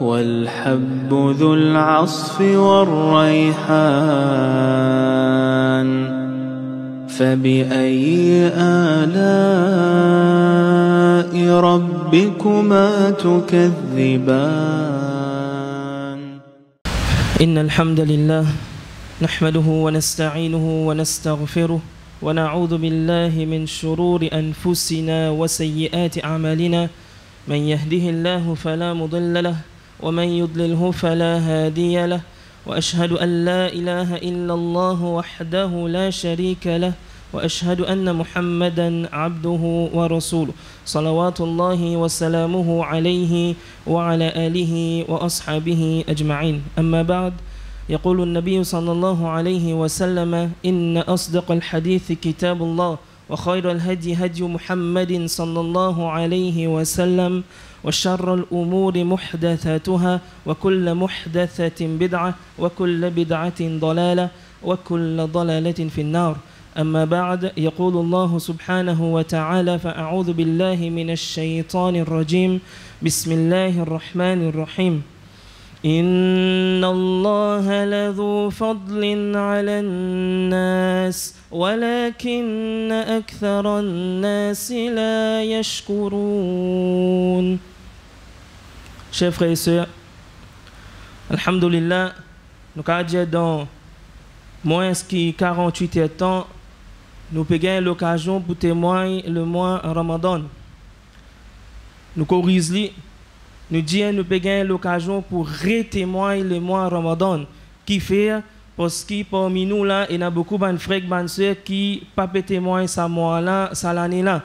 والحب ذو العصف والريحان فبأي آلاء ربكما تكذبان إن الحمد لله نحمده ونستعينه ونستغفره ونعوذ بالله من شرور أنفسنا وسيئات أعمالنا من يهده الله فلا مضل له ومن يضلله فلا هادي له وأشهد أن لا إله إلا الله وحده لا شريك له وأشهد أن محمدا عبده ورسوله صلوات الله وسلامه عليه وعلى آله وأصحابه أجمعين. أما بعد، يقول النبي صلى الله عليه وسلم: إن أصدق الحديث كتاب الله وخير الهدي هدي محمد صلى الله عليه وسلم وشر الأمور محدثاتها وكل محدثة بدعة وكل بدعة ضلالة وكل ضلالة في النار. أما بعد، يقول الله سبحانه وتعالى: فأعوذ بالله من الشيطان الرجيم، بسم الله الرحمن الرحيم. إن الله لذو فضل على الناس ولكن أكثر الناس لا يشكرون. Chers frères et sœurs, alhamdulillah, nous avons dit dans moins de 48 heures de temps, nous avons l'occasion pour témoigner le mois Ramadan. Nous corrigeons, nous disons nous avons l'occasion pour témoigner le mois Ramadan. Qui fait parce que parmi nous là, il y a beaucoup de frères et sœurs qui ne peuvent pas témoigner ce mois-là, cette année-là.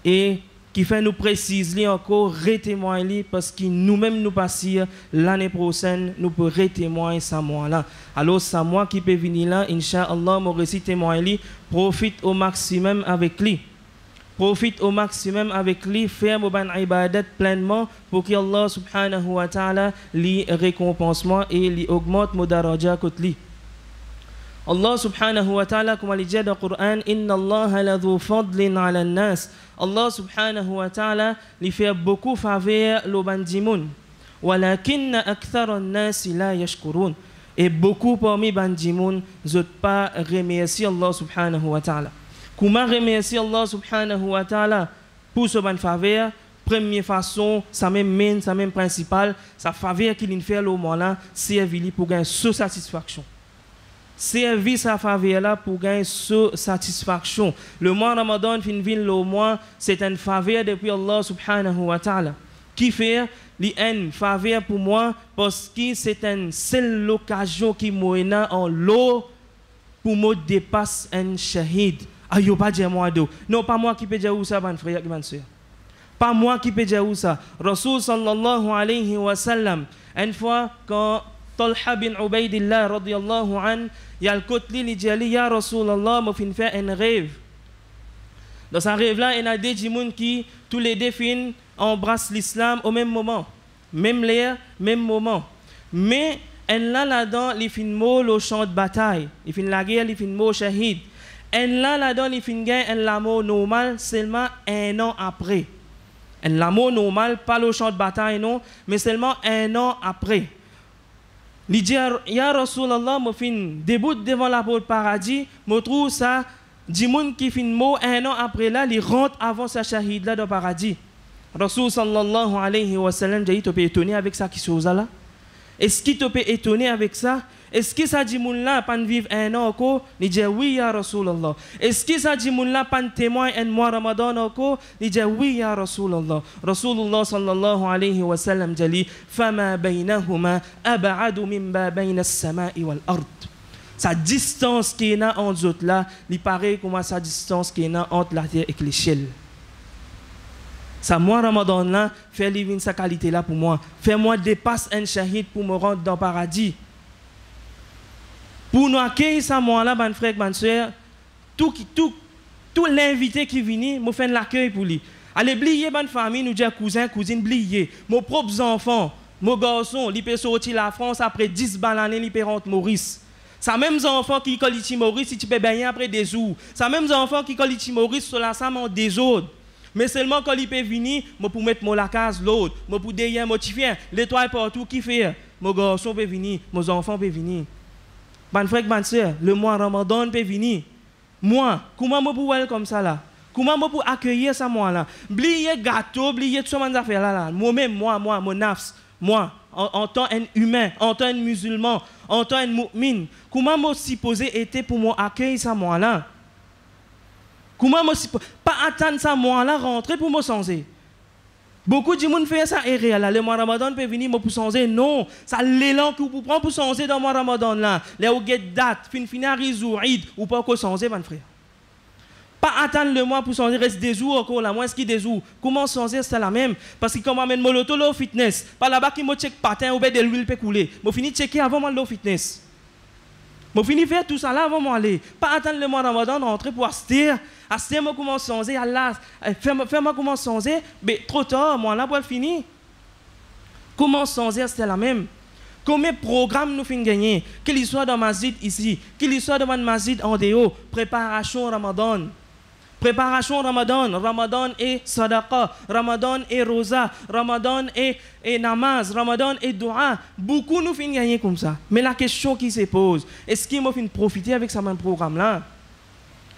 Et qui fait nous préciser encore, témoigner parce que nous-mêmes nous passons l'année prochaine, nous pouvons témoigner ce mois-là. Alors, c'est moi qui peux venir là, Inch'Allah, mon récit témoigner, profite au maximum avec lui. Profite au maximum avec lui, faire mon ibadat pleinement pour que Allah subhanahu wa ta'ala lui récompense et lui augmente mon daraja côté lui. Allah subhanahu wa ta'ala, comme il dit dans le Coran, Inna Allah ladhu fadlin ala nas. Allah subhanahu wa ta'ala lui fait beaucoup faveur le bandimoun. Walakinna akthara an-nas la yashkurun. Et beaucoup parmi bandimoun n'ont pas remercié Allah subhanahu wa ta'ala. Comment remercier Allah subhanahu wa ta'ala pour ce ban faveur? Première façon, ça même principal, sa faveur qu'il fait au moment là, c'est pour gagner sa satisfaction. Servir sa faveur là pour gagner sa satisfaction. Le mois Ramadan fin le mois, c'est une faveur depuis Allah subhanahu wa ta'ala. Qui fait une faveur pour moi parce que c'est une seule occasion qui m'a en l'eau pour me dépasser un shahid. Ayo pas dire moi d'eau. Non, pas moi qui peux dire où ça, mon frère et ma soeur. Pas moi qui peux dire où ça. Rasul sallallahu alayhi wa sallam, une fois quand Talha bin Ubaydillah radiyallahu an, il y a le côté il dit ya Rasulallah, m'a fait faire un rêve. Dans ce rêve là, il y a des gens qui tous les deux embrassent l'islam au même moment, même l'air, même moment. Mais elle là-dedans, il fin mot le champ de bataille, il fin la guerre, il fin mot shahid. Elle là-dedans, il fin gain un l'amour normal seulement un an après. Un l'amour normal, pas le champ de bataille non, mais seulement un an après. Il dit, ya Rasulallah, je fin début devant la porte paradis, je trouve ça, du monde qui fin mot un an après là, il rentre avant sa shahid là dans le paradis. Rasul sallallahu alayhi wa sallam, tu peux étonner avec ça qui chose là? Est-ce qu'il te peut étonner avec ça? Est-ce que ça dit moun là pas vivre un an encore? Il dit oui ya Rasulallah. Est-ce que ça dit moun là pas témoin un mois Ramadan encore? Il dit oui ya Rasulallah. Rasulullah sallallahu alayhi wa sallam dit fama baynahuma ab'adu mimma bayna as-sama'i wal ard. Sa distance qui est entre autres là, il paraît comme sa distance qui est entre la terre et les cieux. Ça mois Ramadan là, fait vivre sa qualité là pour moi. Fais-moi dépasser un shahid pour me rendre dans le paradis. Pour nous accueillir ce mois-là, mes frères et mes soeurs, tout l'invité qui vient, je fais l'accueil pour lui. Allez, oubliez ma famille, nous disons cousin, cousine, oubliez. Mes propres enfants, mes garçons, ils peuvent sortir la France après 10 balles, ils peuvent rentrer Maurice. C'est même enfants qui collent Maurice, si tu peux baigner après des jours. C'est même enfants qui collent Maurice sur la salle en désordre. Mais seulement quand il peut venir, je peux mettre mon la case l'autre, je peux derrière motiver, l'étoile partout qui fait. Mon garçon peut venir, mes enfants peuvent venir. Ban frère, ban sœur, le mois Ramadan peut venir. Moi, comment je peux aller comme ça là? Comment je peux accueillir ça moi là? Oubliez gâteau, oubliez tout ce que affaires là. Moi-même, moi, mon nafs, moi, en tant qu'humain, en tant que musulman, en tant que mu'min, comment je suis supposé être pour m'accueillir ça moi là? Comment je suis pas attendre ça moi là rentrer pour me changer? Beaucoup de gens font ça et réel. Le mois Ramadan peut venir pour changer. Non, ça l'élan que vous prenez pour changer dans le mois Ramadan là. Les vous get date, finir Eid ou pas encore changer, mon frère. Pas attendre le mois pour changer, reste des jours encore là, moins ce qui des jours. Comment changer, c'est la même. Parce que comme on amène molotov au fitness, par là-bas qui me check patin ou bien de l'huile peut couler. Je finis de checker avant moi le fitness. Je finis de faire tout ça là avant moi aller. Pas attendre le mois Ramadan rentrer pour assister. Assister moi comment changer, Allah, fais-moi comment changer, mais trop tard, moi là pour le finir. Comment changer, c'est la même. Combien de programmes nous finissons gagner, qu'il soit dans le masjid ici, qu'il soit dans le masjid en dehors, préparation Ramadan. Préparation Ramadan, Ramadan et sadaqa, Ramadan et rosa, Ramadan et namaz, Ramadan et dua. Beaucoup nous finissons gagner comme ça. Mais la question qui se pose, est-ce qu'il m'a fait profiter avec ce programme-là?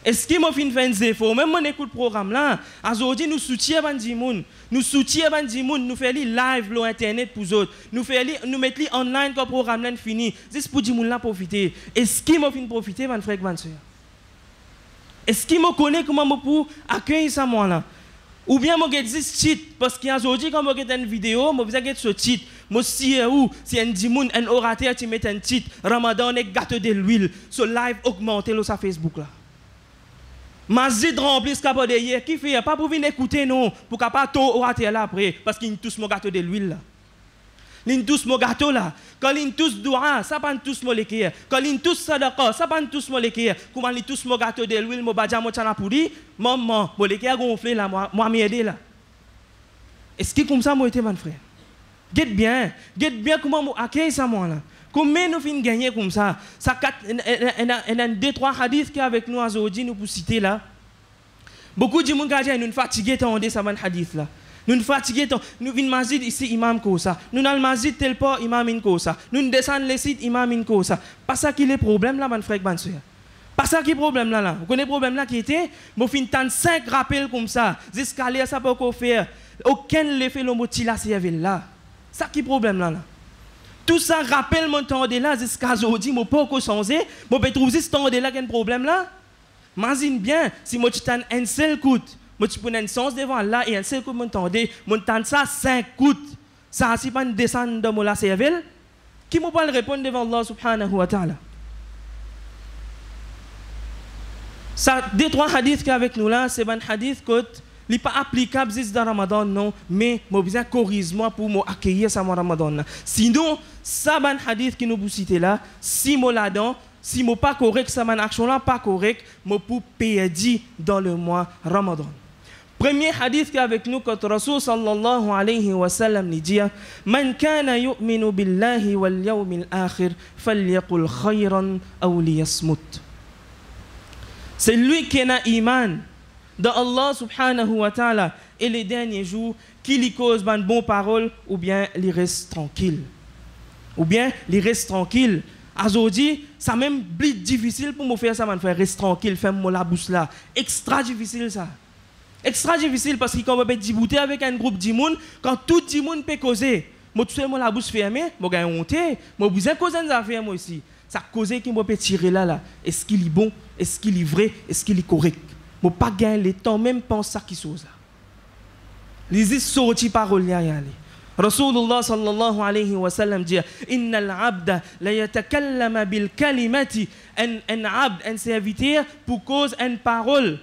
Est-ce qu'il m'a fait faire des efforts? Même on écoute le programme là. Aujourd'hui, nous soutenons Bandimoun. Nous soutenons Bandimoun. Nous faisons live sur Internet pour les autres. Nous mettons online quand le programme là fini. C'est pour Dimoun là profiter. Est-ce qu'il m'a fait profiter, mon frère, mon soeur? Est-ce qu'il me connaît comment je peux accueillir ça moi là? Ou bien je vais dire cheat parce qu'aujourd'hui quand je regarde une vidéo, je vais dire ce cheat. Je sais où si un dimoun, un orateur qui met un cheat, Ramadan et gâteau de l'huile, ce live augmenté sur Facebook là. Masjid rempli ce qu'il y a derrière, qui fait pas pour venir écouter non, pour qu'il n'y ait pas tôt orateur là après parce qu'ils tous mon gâteau de l'huile là. Ils tous mon gâteau là. Quand ils tous doua, ça pas tous mon l'équerre. Quand ils tous sadaqa, ça pas tous mon l'équerre. Comment ils tous mon gâteau de l'huile, mon badja, mon chana poudi, maman, mon l'équerre gonflé là, moi m'aider là. Est-ce que comme ça moi été mon frère? Get bien comment moi accueille ça moi là. Comment nous finissons gagner comme ça? Ça il y a deux trois hadiths qui avec nous aujourd'hui nous pour citer là. Beaucoup de gens qui nous fatigués de ça man hadith là. Nous fatigués, nous venons masjid ici, imam Kosa. Nous dans le masjid tel pas, imam Kosa. Nous descendons les sites, imam Kosa. Pas ça qui est le problème là, mon frère, mon soeur. Pas ça qui est le problème là. Vous connaissez le problème là qui était? Vous finissez 5 rappels comme ça. Jusqu'à là, ça peut pas faire. Aucun l'effet le mot là, c'est là. Ça qui est le problème là. Tout ça rappelle mon temps de là, jusqu'à aujourd'hui, je ne peux pas changer. Je peux trouver ce temps de là qui a un problème là. Imagine bien, si je t'en un seul coup. Moi, tu prends un sens devant Allah et un seul coup, mon temps ça 5 coups. Ça, c'est pas une descente de mon cervelle. Qui m'a pas répondre devant Allah subhanahu wa ta'ala? Ça, deux, trois hadiths qu'avec nous là, c'est un hadith que n'est pas applicable dans Ramadan, non, mais je besoin corriger pour m'accueillir ça mon Ramadan. Sinon, ça, un hadith qui nous cite là, si moi là-dedans, si je ne suis pas correct, ça mon action là pas correct, je peux perdre dans le mois Ramadan. Premier hadith qui est avec nous, quand Rasul sallallahu alayhi wa sallam dit Man kana yu'minu billahi wal yawmil akhir falyaqul khayran aw liyasmut. C'est lui qui a iman de Allah subhanahu wa ta'ala et les derniers jours qui lui cause une bonne parole ou bien il reste tranquille. Ou bien il reste tranquille. Aujourd'hui, ça même plus difficile pour me faire ça, man frère, reste tranquille, fais-moi la bouche là. Extra difficile ça. Extra difficile parce que quand on peut discuter avec un groupe de monde, quand tout le monde peut causer, moi tout seul la bouche fermée, moi j'ai honte, moi besoin causer des affaires moi aussi. Ça cause qui moi peut tirer là. Est-ce qu'il est bon? Est-ce qu'il est vrai? Est-ce qu'il est correct? Moi pas gagner le temps même pense ça qui chose là. Les sorti parole là y aller. Rasulullah sallallahu alayhi wa sallam dit Innal abda la yatakallama bil kalimati un abd un serviteur pour cause une parole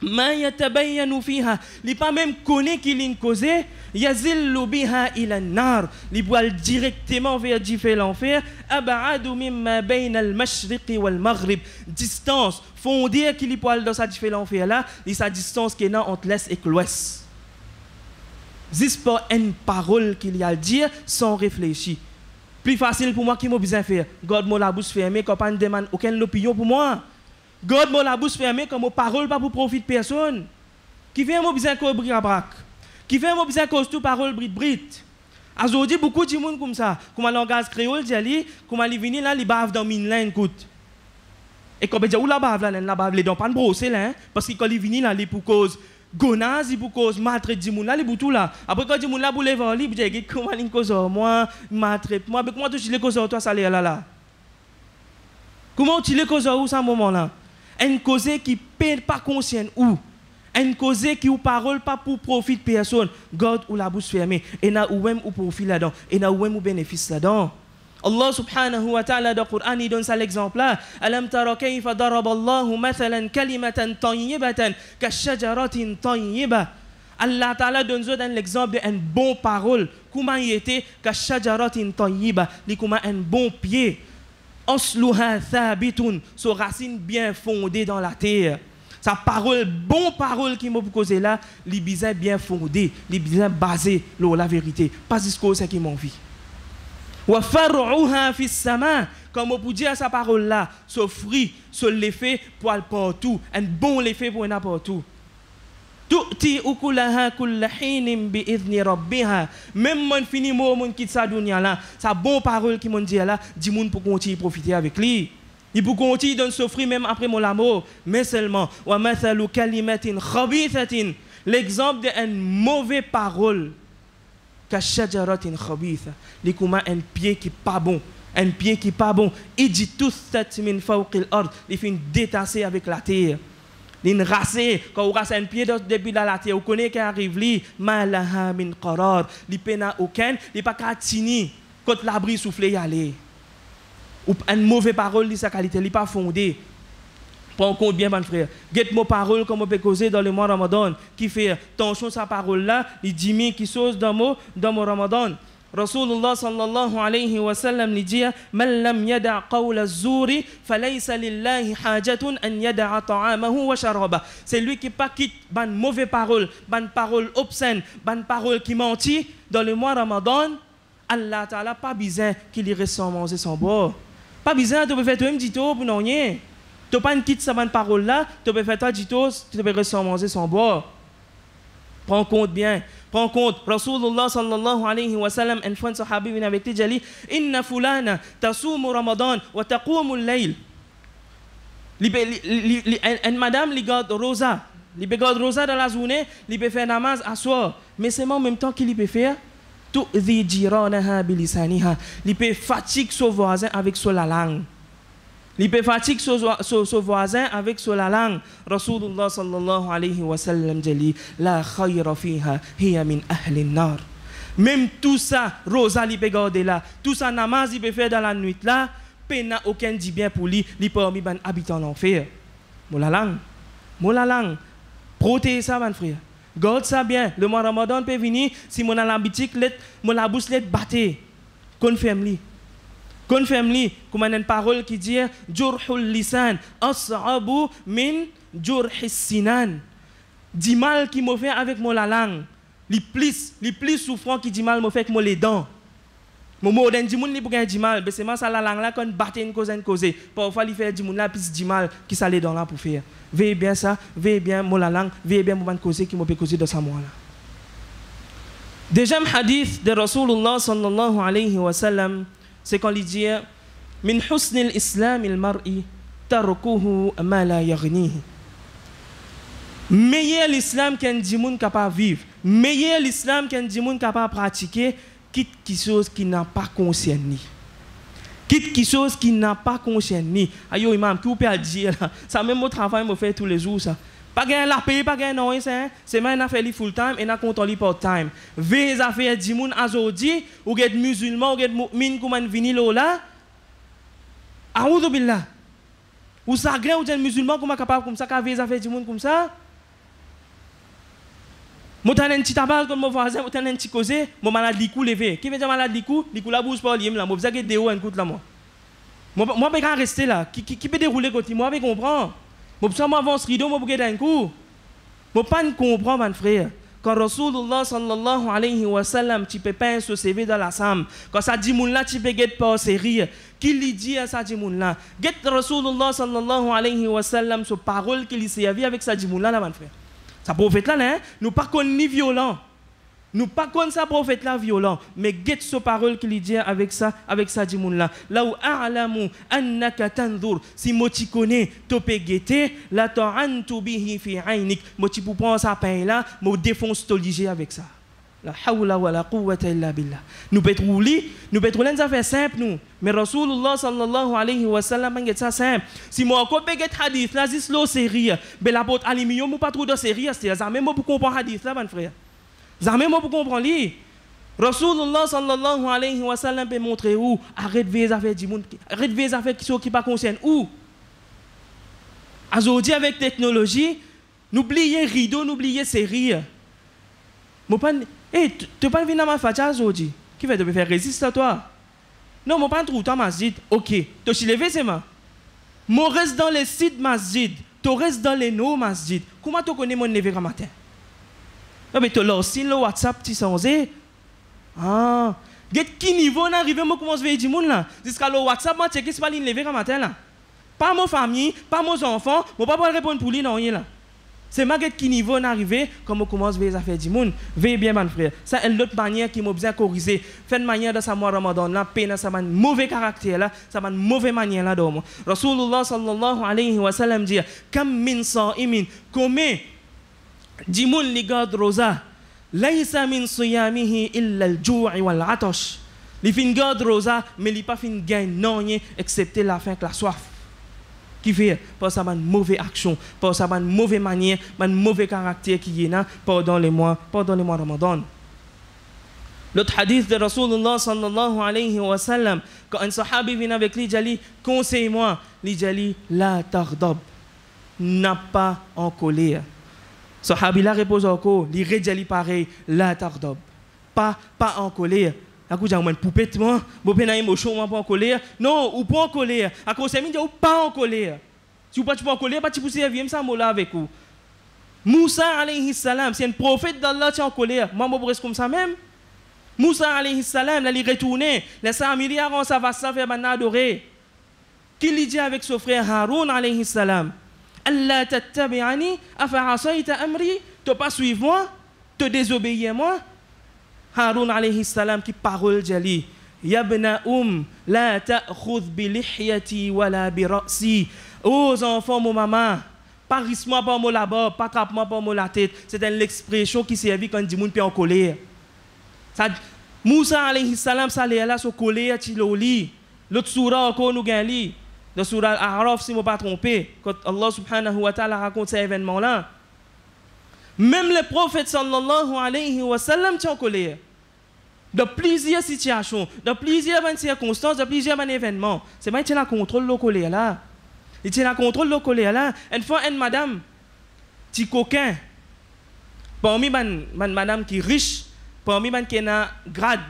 ma yatabayyanu fiha li pas même connaît qu'il est causé yazillu biha ila an-nar li boit directement vers l'enfer ab'adu mimma bayna al-mashriq wal maghrib distance font dire qu'il est poil dans sa l'enfer là et sa distance qui est entre l'est et l'ouest. C'est pas une parole qu'il y a à dire sans réfléchir. Plus facile pour moi qui m'a besoin faire. Garde-moi la bouche fermée quand pas ne demande aucune opinion pour moi. Garde-moi la bouche fermée quand mon parole pas pour profit de personne. Qui fait un besoin qu'on brik à brac. Qui fait un besoin qu'on tout parole brit. Aujourd'hui, beaucoup de monde comme ça. Comme un langage créole, dit, comme il vient là, il bave dans mine là, écoute. Et quand il dit, où la bave là, les dents pas de brosser là, parce que quand il vient là, il pour cause gonaz, il pour cause maltraite du monde là, il pour tout là. Après quand du monde là, pour les voir, il dit, comment il cause moi, maltraite moi, mais comment tu les cause toi, ça là. Comment tu les cause où, ça, moment là? Une cause qui perd pas conscient où? Une cause qui ou parole pas pour profit de personne, God ou la bouche fermée, et na ou même ou profit là-dedans, et na ou même ou bénéfice là-dedans. Allah subhanahu wa ta'ala dans le Coran il donne ça l'exemple là. Alam tara kayfa daraba Allahu mathalan kalimatan tayyibatan kashajaratin tayyibah. Allah ta'ala donne un exemple d'une bonne parole. Comment il était kashajaratin tayyibah, li comment un bon pied. Asluha thabitun, so racine bien fondée dans la terre. Sa parole, bonne parole qui m'a causé là, les bizarres bien fondé, les bizarres basé sur la vérité, pas jusqu'au ce qui m'en vit. Wa far'uha fi sama, comme on peut dire sa parole là, ce fruit, ce l'effet pour aller partout, un bon effet pour n'importe où. Tu'ti ukulaha kulla hinin bi idni rabbiha. Même mon fini mot mon quitte sa dunya là, sa bonne parole qui m'ont dit là, dit moun pour continuer profiter avec lui. Il peut continuer de souffrir même après mon amour, mais seulement wa mathalu kalimatin khabithatin, l'exemple d'une mauvaise parole ka shajaratin khabitha, li kuma un pied qui pas bon, un pied qui pas bon, il dit tout cette min fawqil ard, il fait détasser avec la terre. Il racé quand on rasse un pied depuis la terre, on connaît qu'il arrive li malaha min qarar, li pena aucun, li pas katini quand l'abri souffle y aller. Ou une mauvaise parole, sa qualité, n'est pas fondée. Prends compte bien, mon frère. Get mon parole, comme on peut causer dans le mois Ramadan, qui fait tension sa parole là, il dit mi qui chose dans mon Ramadan. Rasulullah sallallahu alayhi wa sallam lui dit man lam yada' qawla az-zuri falaysa lillahi hajatun an yada'a ta'amahu wa sharaba. C'est lui qui pas quitte ban mauvaise parole, ban parole obscène, ban parole qui mentit dans le mois Ramadan. Allah Ta'ala pas besoin qu'il y reste sans manger sans boire. Pas besoin de faire toi-même dito pour non rien. Tu pas une quitte sa bonne parole là, tu peux faire toi dito, tu peux rester sans manger sans boire. Prends compte bien. Prends compte. Rasulullah sallallahu alayhi wa sallam, un fois un sahabi vient avec lui, il dit inna fulana tasumu ramadan wa taqumu al-layl. Une madame li garde rosa. Li garde rosa dans la journée, li peut faire namaz à soir, mais c'est en même temps qu'il peut faire tu'dhi jiranaha bilisaniha. Li peut fatigue son voisin avec son la langue. Il peut fatiguer son voisin avec la langue. Rasulullah sallallahu alayhi wa sallam dit la khayra fiha hiya min ahli an-nar. Même tout ça, Rosa il peut garder là, tout ça namaz il peut faire dans la nuit là, n'a aucun dit bien pour lui, il peut parmi les habitants l'enfer. Mon la langue, protège ça mon frère. Garde ça bien. Le mois Ramadan peut venir si mon la boutique mon la bouche let battre. Confirme-lui. Confirme-lui, comme une parole qui dit Jurhul lisan as'abu min jurhis sinan. Dit mal qui me fait avec mon la langue. Les plus souffrant qui dit mal me fait avec mon les dents. Mon mot d'un dit moun li pour gagner dit mal, mais c'est ça la langue là quand batte une cause. Parfois il fait dit moun là plus dit mal qui ça les dents là pour faire. Veillez bien ça, veillez bien mon la langue, veillez bien mon causer qui me peut causer dans sa moi là. Deuxième hadith de Rasulullah sallallahu alayhi wa sallam. C'est quand il dit min husn al-islam al-mar'i tarkuhu ma la yaghnihi. Meilleur l'islam qu'un dimoun capable vivre, meilleur l'islam qu'un dimoun capable pratiquer, quitte quelque chose qui n'a pas conscience ni. Quitte quelque chose qui n'a pas conscience ni. Ayo imam, qui vous peut dire là, ça même au travail me fait tous les jours ça. Pas gagner la paye, pas gagner non, c'est même affaire li full time et na contrôle part time. Vez affaire di moun azodi ou get musulman ou get mu'min comme vini là. A'udhu billah. Ou ça grand ou des musulman comme capable comme ça ka vez affaire di moun comme ça. Mo tan un petit tabac comme mon voisin, mo tan un petit causé, mon malade li cou levé. Qui veut dire malade li cou la bouche pas lié là, mo besoin que déo en coûte là moi. Moi pas rester là, qui peut dérouler côté moi avec comprendre. Moi ça m'avance rideau moi pour d'un coup. Moi pas ne comprends mon frère. Quand Rasulullah sallallahu alayhi wa sallam tu peux pas se CV dans la sam. Quand ça dit moun là tu peux get pas rire. Qui lui dit à ça dit moun là? Get Rasulullah sallallahu alayhi wa sallam ce parole qu'il servi avec ça dit moun là mon frère. Ça prophète là, hein? Nous pas qu'on ni violent. Nous pas comme ça prophète là violent, mais guette ce parole qu'il dit avec ça dit moun là. Là où a'lamu annaka tanzur, si moi tu connais, tu peux guetter, la ta'antu bihi fi aynik, moi tu peux prendre ça pain là, moi défonce to liger avec ça. La hawla wa la quwwata illa billah. Nous peut rouler des affaires simples nous, mais Rasulullah sallallahu alayhi wa sallam guette ça simple. Si moi encore peut guette hadith là, c'est slow série, ben la porte aluminium ou pas trop de série, c'est ça même pour comprendre hadith là mon frère. Jamais moi pour comprendre lui. Rasulullah sallallahu alayhi wa sallam peut montrer où arrête les affaires du monde, arrête les affaires qui pas concernent où. Aujourd'hui avec technologie, n'oubliez rideau, n'oubliez série. Mon pas tu pas venir à ma fatia aujourd'hui. Qui va te faire résister à toi? Non, mon pas trouve toi masjid. OK, tu t'es levé c'est moi. Moi reste dans les sites masjid, tu restes dans les no masjid. Comment tu connais mon lever à matin? Ah mais tu l'as aussi le WhatsApp tu sens ah get qui niveau on arrive moi commence veiller du monde là jusqu'à le WhatsApp moi checker c'est pas ligne lever matin là pas mon famille pas mon enfant moi pas pouvoir répondre pour lui non rien là c'est ma get qui niveau on arrive comme on commence veiller affaire du monde veille bien mon frère ça est l'autre manière qui m'a besoin corriger fait une manière dans sa mois Ramadan là peine ça man mauvais caractère là ça man mauvaise manière là dedans Rasulullah sallallahu alayhi wa sallam dit kam min sa'imin comme Dimoun li garde rosa, laysa min siyamihi illa al-ju'i wal atash. Li fin garde rosa, mais li pas fin gagne non rien excepté la faim et la soif. Qui fait par ça une mauvaise action, par ça une mauvaise manière, un mauvais caractère qui est là pendant les mois Ramadan. L'autre hadith de Rasulullah sallallahu alayhi wa sallam, quand un sahabi vient avec lui, il dit conseille-moi, il dit la tardab, n'a pas en colère. Sahabi la repose encore, li redjali pareil, la tardab. Pas en colère. A cause d'un poupette moi, bo pena émotion moi pas en colère. Non, ou pas en colère. A cause c'est ou pas en colère. Si ou pas en colère, pas tu pousser vient ça mola avec vous. Moussa alayhi salam, c'est un prophète d'Allah qui est en colère. Moi moi reste comme ça même. Moussa alayhi salam, là il retourner, les 100 milliards on ça va ça faire ban adorer. Qui lui dit avec son frère Haroun alayhi salam? Allah tattabi'ani afa asayta amri, tu pas suivre moi, tu désobéir moi. Haroun alayhi salam qui parole jali yabna la ta'khudh bi lihyati wala bi ra'si. Aux enfants mon maman, pas risque-moi pas mon là-bas, pas tape-moi pas mon la tête. C'est l'expression qui servait quand dit moun pe en colère. Ça Moussa alayhi salam ça là so colère ti loli. L'autre sourate encore nous gagne li. Dans Surah Al-A'raf, si je ne me pas trompé, quand Allah subhanahu wa ta'ala raconte cet événement-là, même le prophète sallallahu alayhi wa sallam est en colère. Dans plusieurs situations, dans plusieurs circonstances, dans plusieurs événements. C'est pas qu'il tient le contrôle de la colère là. Il tient le contrôle de la colère là. Une fois, une madame, petit coquin, parmi madame qui est riche, parmi qui a grade,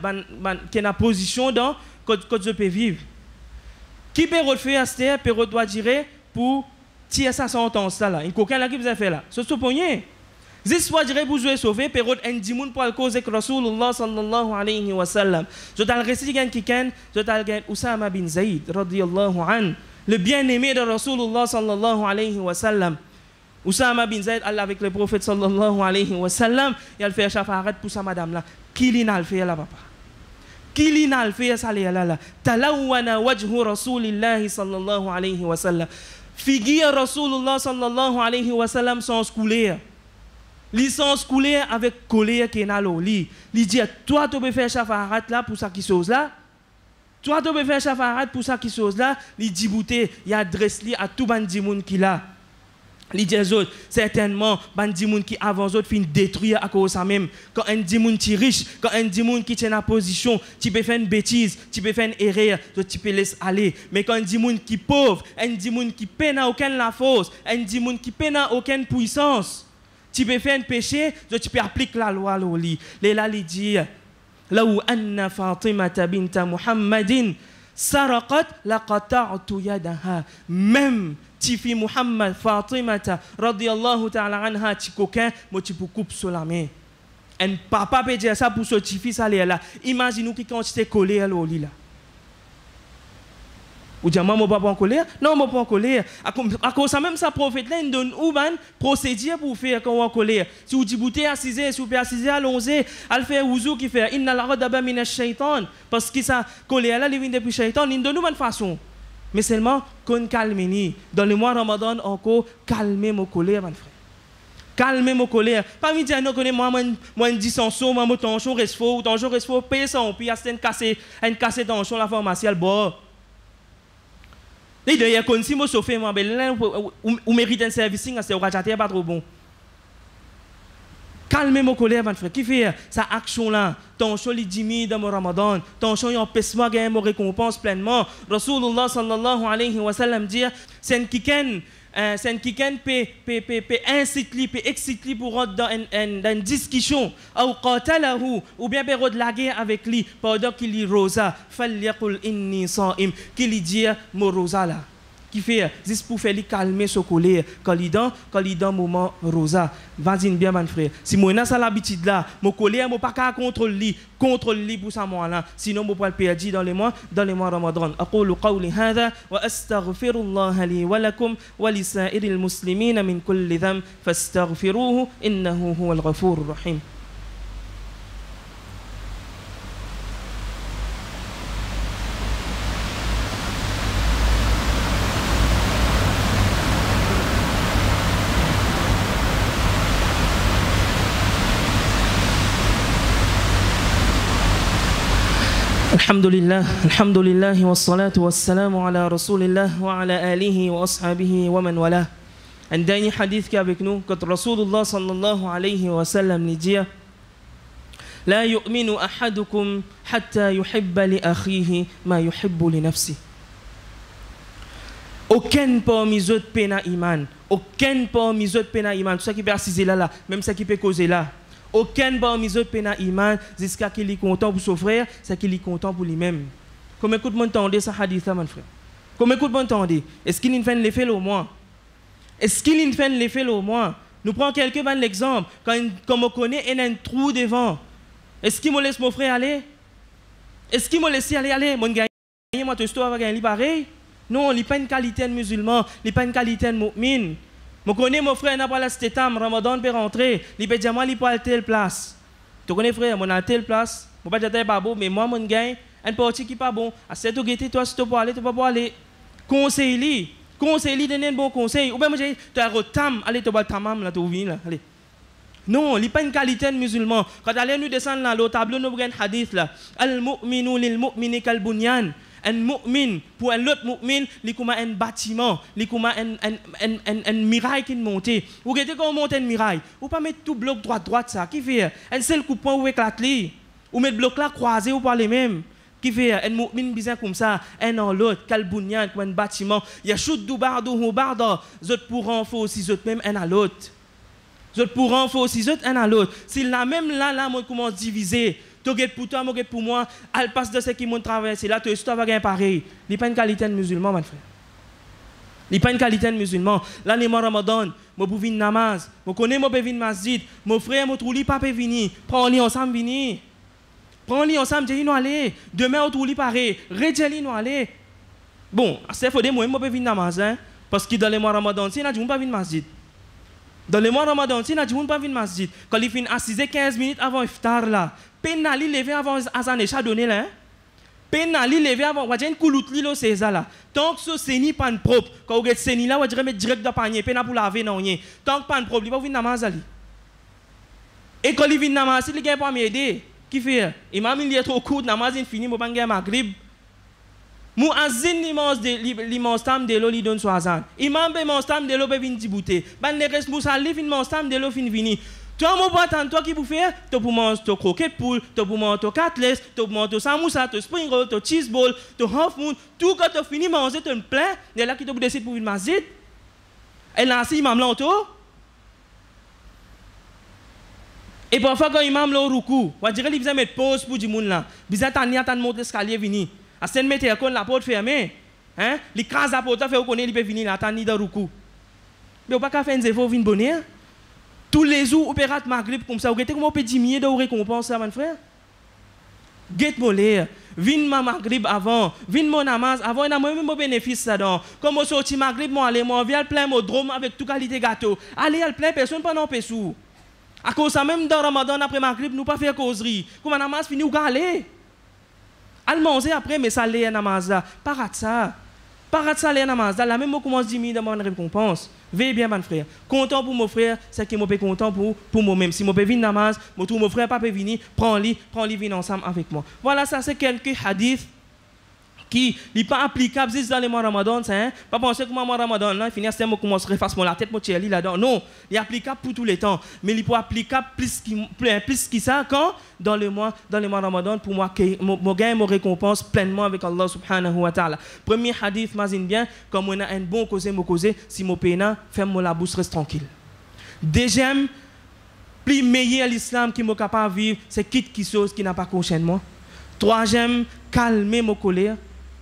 qui a position dans quand je peux vivre. Qui peut refaire à peut doit dire pour tirer sa sentence là. Une coquin là qui vous a fait là. C'est ce point. Zis soit dire pour jouer sauver peut un dimoun pour cause que Rasulullah sallallahu alayhi wa sallam. Je t'ai récité quelqu'un, je t'ai Usama bin Zayd radiyallahu an, le bien-aimé de Rasulullah sallallahu alayhi wa sallam. Usama bin Zayd Allah avec le prophète sallallahu alayhi wa sallam, il fait shafarat pour sa madame là. Qui l'a le fait là papa? Qui l'a le fait ça là? Talawana wajhu Rasulillah sallallahu alayhi wa sallam. Figure Rasulullah sallallahu alayhi wa sallam sans couler. Licence couler avec colère qui est dans l'eau. Il dit toi tu peux faire shafarat là pour ça qui chose là. Toi tu peux faire shafarat pour ça qui chose là. Il dit bouté, il adresse li à tout bandi moun qui là. Les des autres, certainement, bandi moun qui avant autres fin détruire à cause ça même. Quand un dimoun qui riche, quand un dimoun qui tient la position, tu peux faire une bêtise, tu peux faire une erreur, tu peux laisser aller. Mais quand un dimoun qui pauvre, un dimoun qui peine à aucune la force, un dimoun qui peine à aucune puissance, tu peux faire un péché, tu peux appliquer la loi l'oli. Là il dit là où anna Fatimata binta Muhammadin saraqat laqata'tu yadaha. Même Tifi Muhammad Fatimata radiyallahu ta'ala anha ti coquin mo ti pour coupe sur la main. Un papa peut dire ça pour ce petit fils aller là. Imaginez-vous qui quand tu collé à l'oli là. Ou dire, moi, je ne suis pas en colère. Non, je ne suis pas en colère. À cause de même, ça, prophète, là, il donne un procédure pour faire quand on est en colère. Si vous dites, à 6 heures, si vous pouvez à 6 heures, à 11 heures, elle fait ouzou qui fait, inna la radaba mina shaitan. Parce que ça, colère là, il vient depuis shaitan, il donne une façon. Mais seulement, qu'on calme. Dans le mois Ramadan, encore, calmez mon colère, mon frère. Calmez mon colère. Pas me dire, non, moi, une dissension, moi, mon tension reste faux, tension reste faux, paye ça, puis il y a une cassette tension, la pharmacie, elle boit. D'ailleurs, quand si je suis moi, ou mérite un service, c'est au pas trop bon. Calmez mon colère, mon frère. Qui fait cette action-là? Tension, il diminue dans mon Ramadan. Tension, il empêche moi de gagner mon récompense pleinement. Rasulullah sallallahu alayhi wa sallam dit, c'est un kiken peut inciter, peut exciter pour rentrer dans une discussion, ou bien peut la guerre avec lui, pendant qu'il lit rosa, falyaqul inni sa'im, qu'il dit mon rosa là. Qui fait juste pour faire lui calmer son colère quand il dans moment rosa. Vas-y bien mon frère. Si moi n'a ça l'habitude là, mon colère moi pas qu'à contrôler pour ça moi là. Sinon moi pas le perdre dans les mois Ramadan. أقول قولي هذا وأستغفر الله لي ولكم ولسائر المسلمين من كل ذنب فاستغفروه إنه هو الغفور الرحيم. الحمد لله والصلاة والسلام على رسول الله وعلى آله وأصحابه ومن والاه. Un dernier hadith qui est avec nous, quand Rasulullah sallallahu alayhi wa sallam lui dit لا يؤمن أحدكم حتى يحب لأخيه ما يحب لنفسه. Aucun parmi les autres peine iman. Aucun parmi les autres peine iman. Tout ça qui peut assister là, même ça qui peut causer là. Aucun parmi les autres peine iman jusqu'à qu'il est content pour son frère, c'est qu'il est content pour lui-même. Comme écoute moi entendez ça hadith là mon frère. Comme écoute moi entendez. Est-ce qu'il fait l'effet au moins? Est-ce qu'il fait l'effet au moins? Nous prenons quelques ban l'exemple quand on connaît il y a un trou devant. Est-ce qu'il me laisse mon frère aller? Est-ce qu'il me laisse aller mon gars moi te histoire va gagner pareil? Non, il n'est pas une qualité de musulman, il n'est pas une qualité de mu'min. Je connais mon frère n'a pas la stétam, Ramadan peut rentrer, il peut dire moi il peut aller telle place. Tu connais frère, moi à telle place, je ne peux pas dire pas bon, mais moi mon gars, un parti qui pas bon, à cette guetter toi si tu peux aller, tu peux pas aller. Conseille-lui, donner un bon conseil. Ou bien moi j'ai tu as retam, allez tu vas tamam là tu viens là, allez. Non, il n'est pas une qualité de musulman. Quand allez nous descendre là, le tableau nous un hadith là, al-mu'minu lil-mu'mini kal-bunyan. Un mu'min, pour un autre mu'min, il y a un bâtiment, il y a un mirail qui monte. Ou quand on monte un mirail, ou pas mettre tout bloc droite ça, qui fait un seul coup de poing ou éclate li, ou mettre bloc là croisé ou pas les mêmes. Qui fait un mu'min bizarre comme ça, un en l'autre, kalbounian comme un bâtiment, il y a choute du bardo ou bardo, zot pour renfort aussi zot même un à l'autre. Zot pour renfort aussi zot un à l'autre. S'il n'a même là, moi comment diviser. Tu gagnes pour toi, moi pour moi, elle passe de ce qui m'ont traversé là, tu vas gagner pareil. Il n'est pas une qualité de musulman, mon frère. Il n'est pas une qualité de musulman. Là, les mois Ramadan, je peux venir namaz, je connais mon venir masjid, mon frère, mon trouli pas peut venir. Prends-les ensemble, venir. Prends-les ensemble, dis nous aller. Demain, on trouli pareil. Redjeli nous aller. Bon, c'est faut des moi, je peux venir namaz, hein, parce que dans les mois Ramadan, si on a dit, on ne peut pas venir masjid. Dans les mois Ramadan, si on a dit, on ne peut pas venir masjid. Quand il finit à 6 15 minutes avant iftar là. Penali levé avant Azan et chadonné là. Penali levé avant. On va dire une couloute li lo c'est ça là. Tant que ce seni pas propre, quand on get seni là, on va dire mettre direct dans panier, pena pour laver non rien. Tant que pas propre, il va venir namaz ali. Et quand il vient namaz, il gagne pas m'aider. Qui fait? Imam il est trop court, namaz il fini, mo pas gagner maghrib. Muazzin l'immense tam de l'eau li donne sur Azan. Imam be mon tam de l'eau be vinn dibouté. Ban les restes moussa li fin mon tam de l'eau fin vini. Toi, mon pote, toi qui pour faire, tu pour manger ton croquette poule, tu pour manger ton cutlass, tu pour manger ton samoussa, ton spring roll, ton cheese ball, ton half moon, tout quand tu finis de manger, tu te plains, il y a là qui te décide pour une masjid. Elle a assis imam là autour. Et parfois quand imam là au ruku, on dirait qu'il vient mettre pause pour du monde là. Bizarre t'en monter l'escalier vini. À cette météo quand la porte fermée, hein, les cases la porte fait au connaît il peut venir là t'en ni dans ruku. Mais on pas qu'à faire un zéro vinn bonheur. Tous les jours, opérat Maghreb comme ça, vous avez comment on peut diminuer de récompense, mon frère? Get molé. Vin ma Maghrib avant, vin mon namaz avant, il y a même mon bénéfice là-dedans. Comme au sorti Maghrib, moi aller, moi viens plein mon drôme avec toute qualité gâteau. Allez, al plein personne pendant pesou. À cause ça même dans Ramadan après Maghrib, nous pas faire causerie. Comme un namaz fini ou aller. Al manger après mais ça les namaz là. Pas ça. Pas ça les namaz là, la même moi commence 10 000 dans mon récompense. Veillez bien, mon frère. Content pour mon frère, c'est que je suis content pour moi-même. Si je vais venir namaz, mon frère pas peut venir, prends-le, venir ensemble avec moi. Voilà, ça c'est quelques hadiths qui n'est pas applicable juste dans le mois Ramadan. Hein? Pas penser que le mois Ramadan, là, finir c'est moi commence à refaire la tête, moi tiens là-dedans. Non, il est applicable pour tous les temps. Mais il est pas applicable plus que ça quand dans le mois Ramadan pour moi que mon gain me récompense pleinement avec Allah subhanahu wa ta'ala. Premier hadith, m'azine bien, comme on a un bon causé, si mon péna, fais-moi la bouche reste tranquille. Deuxième, plus meilleur l'islam qui m'a capable de vivre, c'est quitte qui chose qui n'a pas conchaînement. Troisième, calmer mon colère.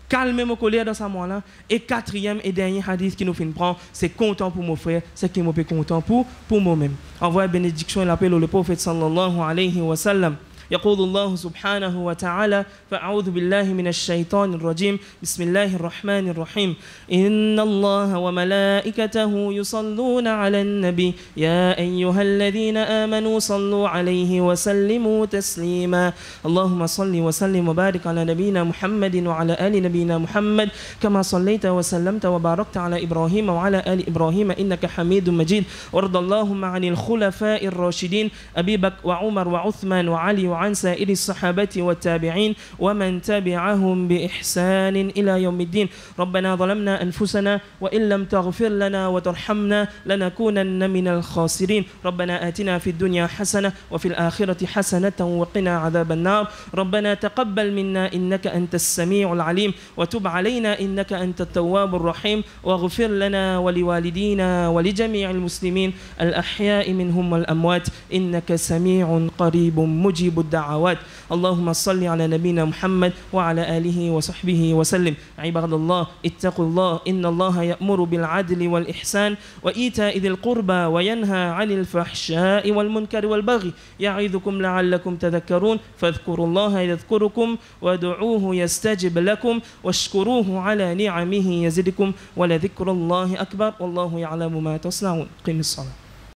Calmer mon colère dans ce moment-là. Et quatrième et dernier hadith qui nous fait prendre, c'est content pour mon frère, c'est qui me content pour moi-même. Envoie bénédiction et l'appel au prophète sallallahu alayhi wa sallam. يقول الله سبحانه وتعالى فأعوذ بالله من الشيطان الرجيم بسم الله الرحمن الرحيم إن الله وملائكته يصلون على النبي يا أيها الذين آمنوا صلوا عليه وسلموا تسليما اللهم صل وسلم وبارك على نبينا محمد وعلى آل نبينا محمد كما صليت وسلمت وباركت على إبراهيم وعلى آل إبراهيم إنك حميد مجيد وارض اللهم عن الخلفاء الراشدين أبي بكر وعمر وعثمان وعلي وعن سائر الصحابة والتابعين ومن تبعهم بإحسان إلى يوم الدين ربنا ظلمنا أنفسنا وإن لم تغفر لنا وترحمنا لنكونن من الخاسرين ربنا آتنا في الدنيا حسنة وفي الآخرة حسنة وقنا عذاب النار ربنا تقبل منا إنك أنت السميع العليم وتب علينا إنك أنت التواب الرحيم واغفر لنا ولوالدينا ولجميع المسلمين الأحياء منهم والأموات إنك سميع قريب مجيب الدعوات اللهم صل على نبينا محمد وعلى آله وصحبه وسلم عباد الله اتقوا الله إن الله يأمر بالعدل والإحسان وإيتاء ذي القربى وينهى عن الفحشاء والمنكر والبغي يعظكم لعلكم تذكرون فاذكروا الله يذكركم وادعوه يستجب لكم واشكروه على نعمه يزدكم ولذكر الله أكبر والله يعلم ما تصنعون قم الصلاة